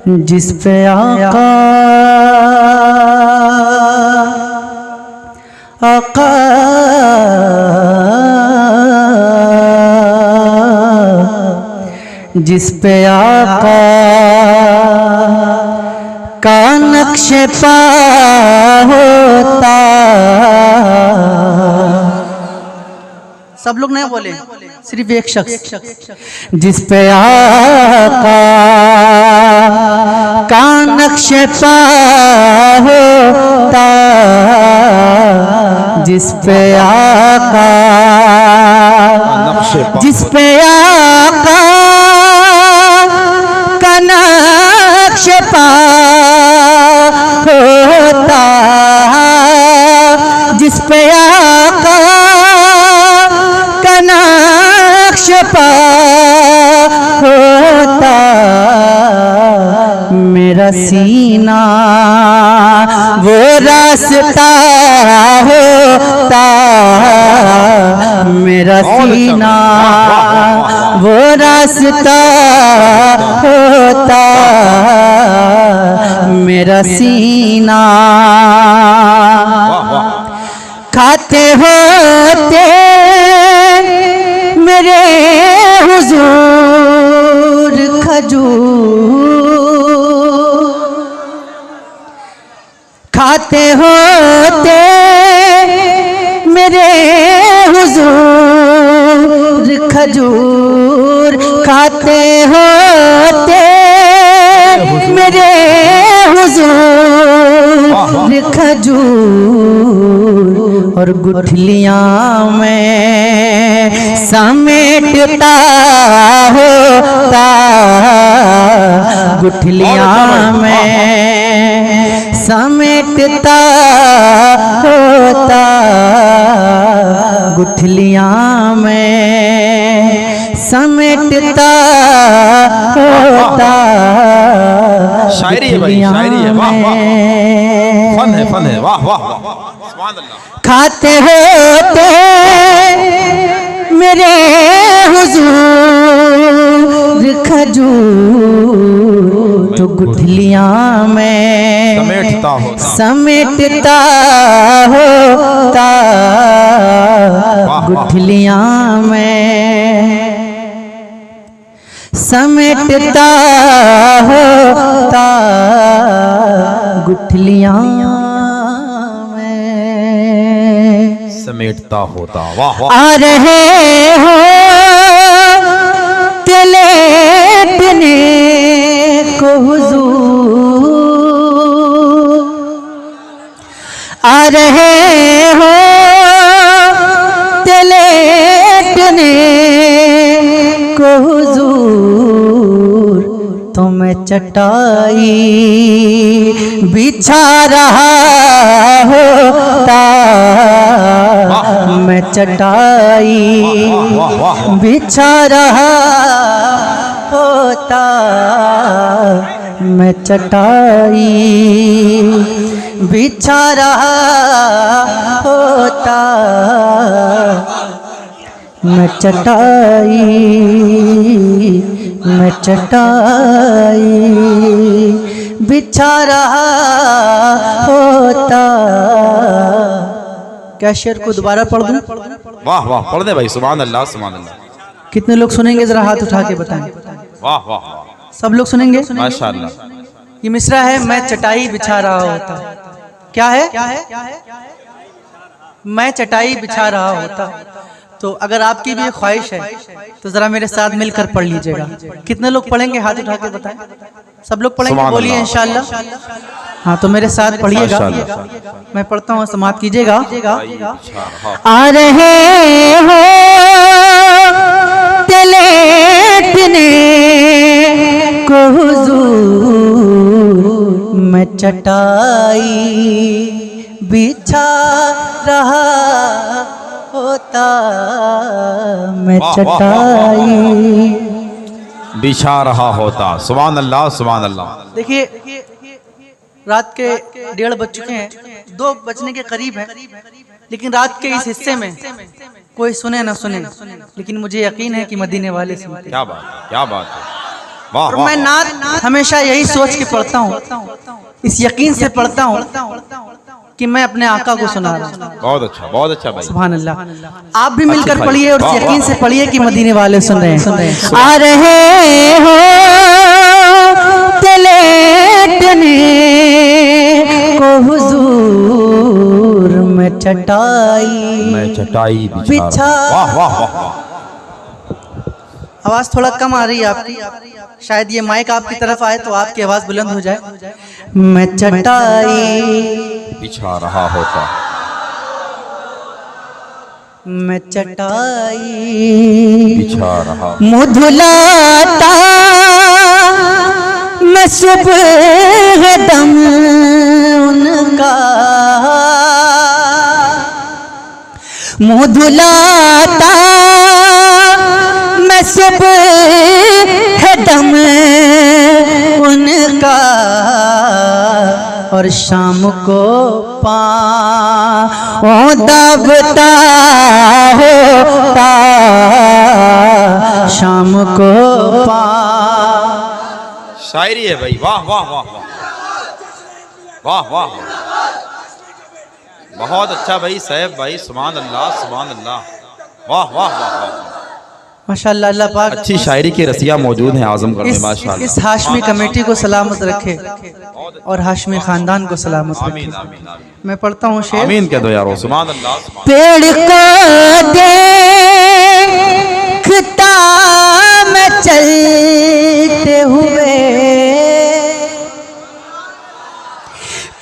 जिस पे आका आका जिस पे आका का नक्श पा होता। सब लोग नहीं बोले, सिर्फ एक शख्स। जिस पे आका का नक्श पा होता, जिस पे आका जिस पे आका का नक्श पा होता, जिस पे आका का नक्श पा होता, मेरा सीना वो रास्ता होता, मेरा सीना वो रास्ता होता, मेरा सीना खाते होते मेरे हुजूर खजूर, खाते होते मेरे हुजूर खजूर, खाते होते मेरे हुजूर खजूर, और गुठलियां में समेटता होता, गुठलियां में समेटता होता, गुठलियां में समेटता होता। शायरी है भाई, शायरी है, वाह वाह, फन है, फन है, वाह वाह, सुभान अल्लाह। खाते होते मेरे हुजूर खजूर, तो गुठलियां में समेटता होता, गुठलियां में समेटता होता, गुठलियां समेटता होता, वाह वाह। आ रहे हो लेटने को हुजूर, आ रहे हो लेटने को हुजूर, तो मैं चटाई बिछा रहा होता, मैं चटाई बिछा रहा होता, मैं चटाई बिछा रहा होता, मैं चटाई बिछा रहा होता। क्या शेर को दोबारा पढ़ दूं? वाह वाह, पढ़ दे भाई, सुभान अल्लाह, सुभान अल्लाह। कितने लोग सुनेंगे जरा हाथ उठा के बताएं। वाह वाह, सब लोग सुनेंगे? माशाअल्लाह। ये मिसरा है, मैं चटाई बिछा रहा होता। क्या है? मैं चटाई बिछा रहा होता। तो अगर आपकी भी ख्वाहिश है तो जरा मेरे साथ मिलकर पढ़ लीजिएगा। कितने लोग पढ़ेंगे? हाथ उठा के बताएं। सब लोग पढ़ेंगे? बोलिए इंशाअल्लाह। हाँ, तो मेरे साथ पढ़िएगा, मैं पढ़ता हूँ, समाप्त कीजिएगा। आ रहे हो लेटने को हुजूर, मैं चटाई बिछा रहा होता, मैं चटाई बिछा रहा होता, सुभान अल्लाह, सुभान अल्लाह। देखिए रात के 1:30 बज चुके हैं, 2 बजने के करीब है, लेकिन रात के इस हिस्से में कोई सुने ना सुने, लेकिन मुझे यकीन है कि मदीने वाले सुनते हैं। क्या बात है, क्या बात है, वाह, और वाह, मैं नात हमेशा यही सोच के पढ़ता हूँ, इस यकीन से पढ़ता हूँ कि मैं अपने आका को सुना रहा हूँ। बहुत अच्छा भाई। सुभान अल्लाह। आप भी मिलकर भाई। पढ़िए और वाह, इस यकीन वाह। से पढ़िए कि मदीने वाले सुन रहे हैं। आ रहे हो तलेटने को हुजूर में चटाई बिछा। वाह वाह वाह। आवाज थोड़ा कम आ रही है आपकी, शायद ये माइक आपकी तरफ आए तो आपकी आवाज बुलंद हो जाए। मैं चटाई बिछा रहा होता, मैं चटाई बिछा रहा, मुँह धुलाता मैं सुबह दम उनका, मुँह धुलाता मैं सुबह दम उनका, और शाम को पाँव दबता होता, शाम को शायरी है भाई। वाह वाह वाह वाह वाह वाह, बहुत अच्छा भाई साहब भाई। सुभान अल्लाह सुभान अल्लाह। वाह वाह वाह वाह। माशाअल्लाह। अल्लाह पाक अच्छी शायरी के रसिया मौजूद हैं आजमगढ़ में माशाअल्लाह। इस हाशमी कमेटी को सलामत रखे और हाशमी खानदान को सलामत रखे। आमीन आमीन आमीन मैं पढ़ता हूँ शेर। आमीन कह दो यारो। सुभान अल्लाह। पेड़ को देखता मैं चलते हुए,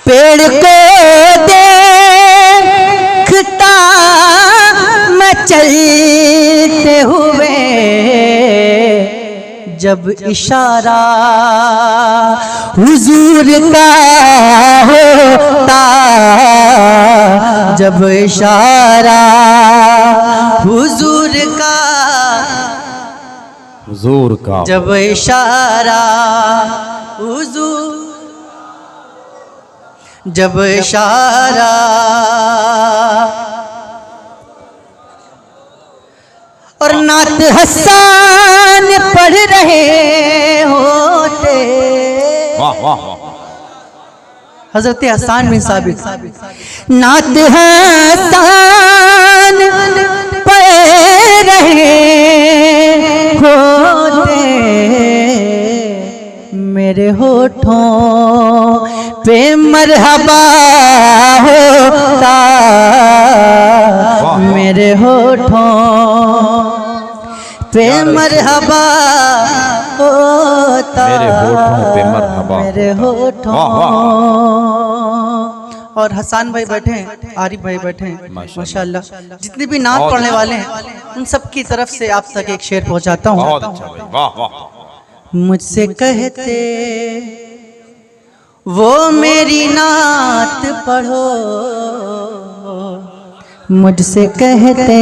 पेड़ को देखता मैं चलते हुए, जब इशारा हुजूर का होता, जब इशारा हुजूर का, हुजूर का, जब इशारा हुजूर, जब इशारा और नात हसन पढ़ रहे होते। वाह वाह वाह। हजरत हसन बिन साबित नात हसन पढ़ रहे होते, मेरे होठों पे मरहबा होता, मेरे होठों पे मरहबा होता, मेरे होठों पे मरहबा, मेरे होठों। वाह, वाह। और हसन भाई बैठे हैं, आरिफ भाई बैठे हैं, माशाअल्लाह। जितने भी नात बहुत पढ़ने वाले हैं उन सब की तरफ से आप तक एक शेर पहुंचाता हूँ। बहुत अच्छा भाई। वाह वाह। मुझसे कहते वो मेरी नात पढ़ो, मुझसे कहते,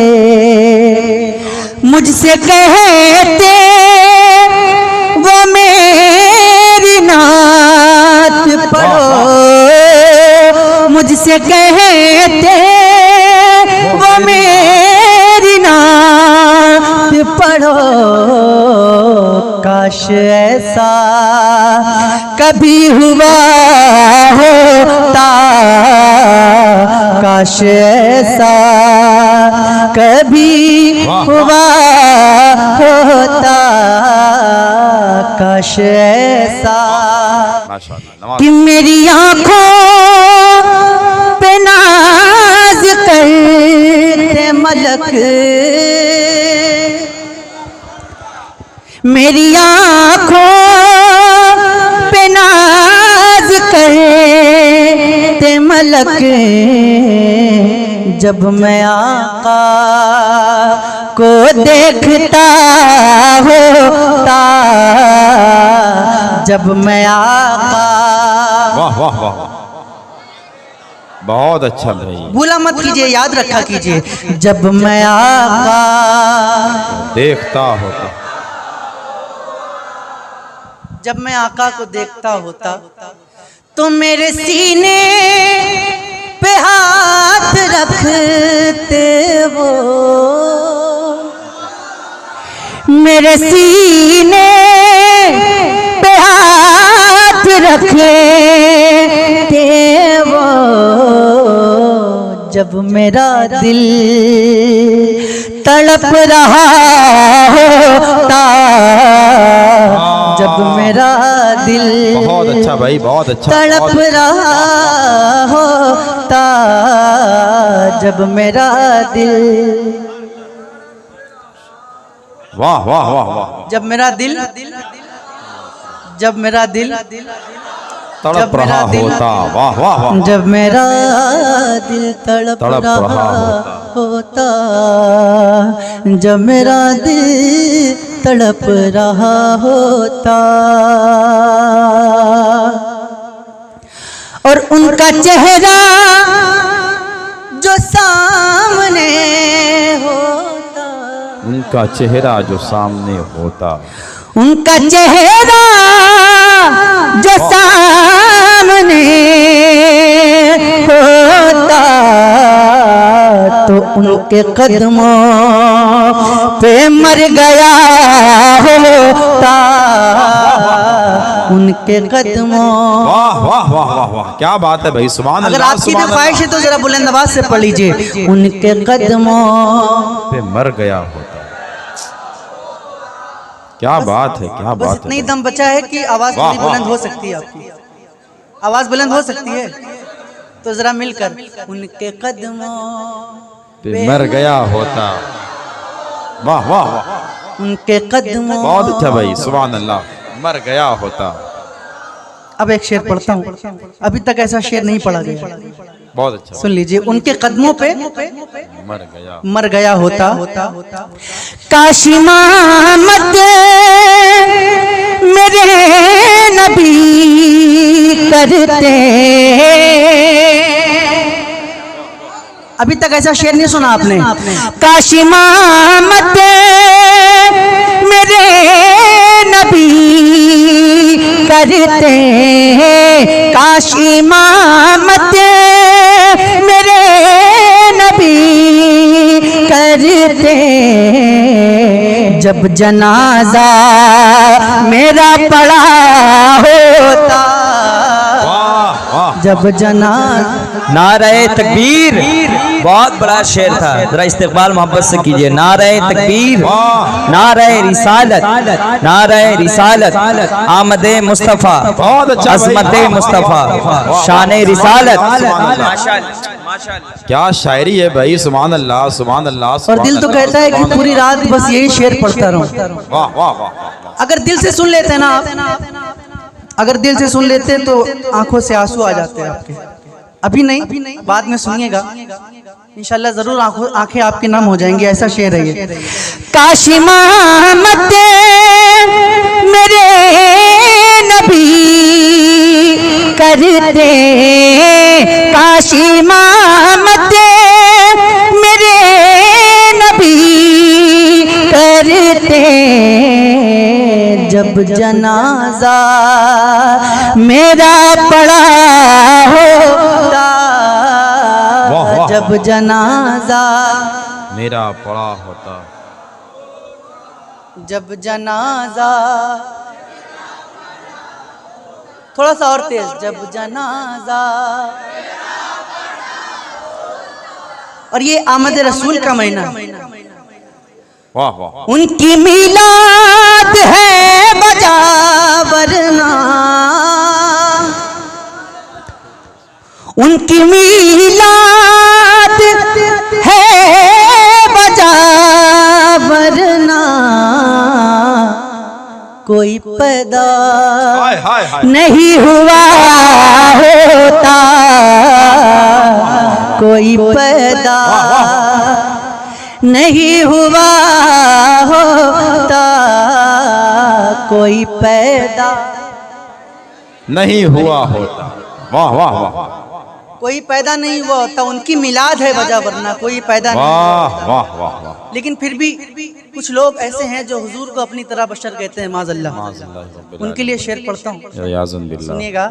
मुझसे कहते वो मेरी नात पढ़ो, मुझसे कहते वो मेरी नात पढ़ो, काश ऐसा कभी हुआ होता, काश ऐसा कभी हुआ होता, काश ऐसा माशाअल्लाह। कि मेरी आँखों पे नाज करते मलक, मेरी आँखों पे नाज करते मलक, जब मैं आका को देखता होता, जब मैं आका। वाह वाह वाह। बहुत अच्छा भाई। भूला मत कीजिए, याद रखा कीजिए, जब मैं आका देखता होता, जब मैं आका को देखता होता, तो मेरे सीने पे हाथ रखते वो, मेरे सीने पे हाथ रखे थे वो, जब मेरा दिल तड़प रहा होता, जब मेरा दिल बहुत अच्छा भाई, बहुत अच्छा, तड़प रहा होता, जब मेरा दिल, वाह वाह वाह वाह, जब मेरा दिल, जब मेरा दिल तड़प रहा होता, वाह वाह वाह, जब मेरा दिल तड़प रहा होता, जब मेरा दिल तड़प रहा होता, और उनका चेहरा जो सामने होता, उनका चेहरा जो सामने होता, उनका चेहरा जो सामने होता, तो उनके कदमों पे मर गया होता, उनके कदमों। वाह वाह वाह वाह वाह, क्या बात है भाई, सुभान अगर अल्लाह, आपकी भी ख्वाहिश है तो जरा बुलंद आवाज से पढ़ लीजिए, उनके कदमों पे मर गया होता। क्या बात है, क्या बस बात इतना ही है, दम बचा है कि आवाज वाह, थोड़ी वाह। बुलंद हो सकती है, आपकी आवाज बुलंद हो सकती है, तो जरा मिलकर उनके कदमों पे मर गया होता, वाह वाह वाह, उनके कदमों। बहुत अच्छा भाई, सुभान अल्लाह, मर गया होता। अब एक शेर पढ़ता हूँ, अभी तक ऐसा शेर नहीं पढ़ा गया, बहुत अच्छा, सुन लीजिए। उनके कदमों पे मर गया होता, काश इमामत मेरे नबी करते। अभी तक ऐसा शेर नहीं सुना आपने, काश इमामत मेरे नबी करते, काश इमामत मेरे नबी करते, जब जनाजा मेरा पड़ा होता, जब जनाजा। नारे तकबीर, बहुत बड़ा शेर था, जरा इस्तेक़बाल मोहब्बत से कीजिए। नारे तकबीर, नारे रिसालत, नारे रिसालत, आमदे मुस्तफ़ा, अज़मते मुस्तफ़ा, शाने रिसालत। क्या शायरी है भाई, सुभान अल्लाह, सुभान अल्लाह। और दिल तो कहता है कि पूरी रात बस यही शेर पढ़ता रहूं। वाह वाह वाह, अगर दिल से सुन लेते ना आप, अगर दिल से सुन लेते तो आंखों से आंसू आ जाते हैं आपके। अभी नहीं, बाद में सुनिएगा, इंशाल्लाह जरूर आंखें आपके नाम हो जाएंगी। ऐसा शेर है ये, काश इमामत मेरे नबी करते, काश इमामत मेरे नबी करते, जब जनाजा मेरा पड़ा होता, जब जनाजा मेरा पड़ा होता, जब जनाजा, थोड़ा सा और तेज, जब जनाजा। और ये आमद रसूल का महीना, वाह वाह, उनकी मिलाद है बजा वरना, उनकी मिलाद है बजा वरना, कोई पैदा नहीं हुआ होता, कोई पैदा नहीं हुआ होता, कोई पैदा नहीं हुआ होता, वाह वाह वाह, कोई पैदा नहीं हुआ होता, उनकी मिलाद है वजह, वरना कोई पैदा नहीं। वाह वाह वाह वाह। लेकिन फिर भी कुछ लोग ऐसे हैं जो हुजूर को अपनी तरह बशर कहते हैं, माज़अल्लाह। उनके लिए शेर पढ़ता हूँ, सुनिएगा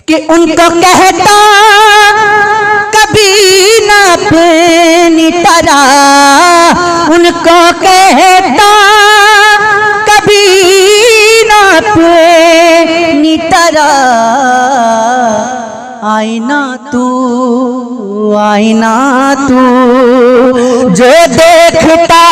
कि उनको कहता कभी ना अपनी तरह, उनको कहता आईना तू जो देखता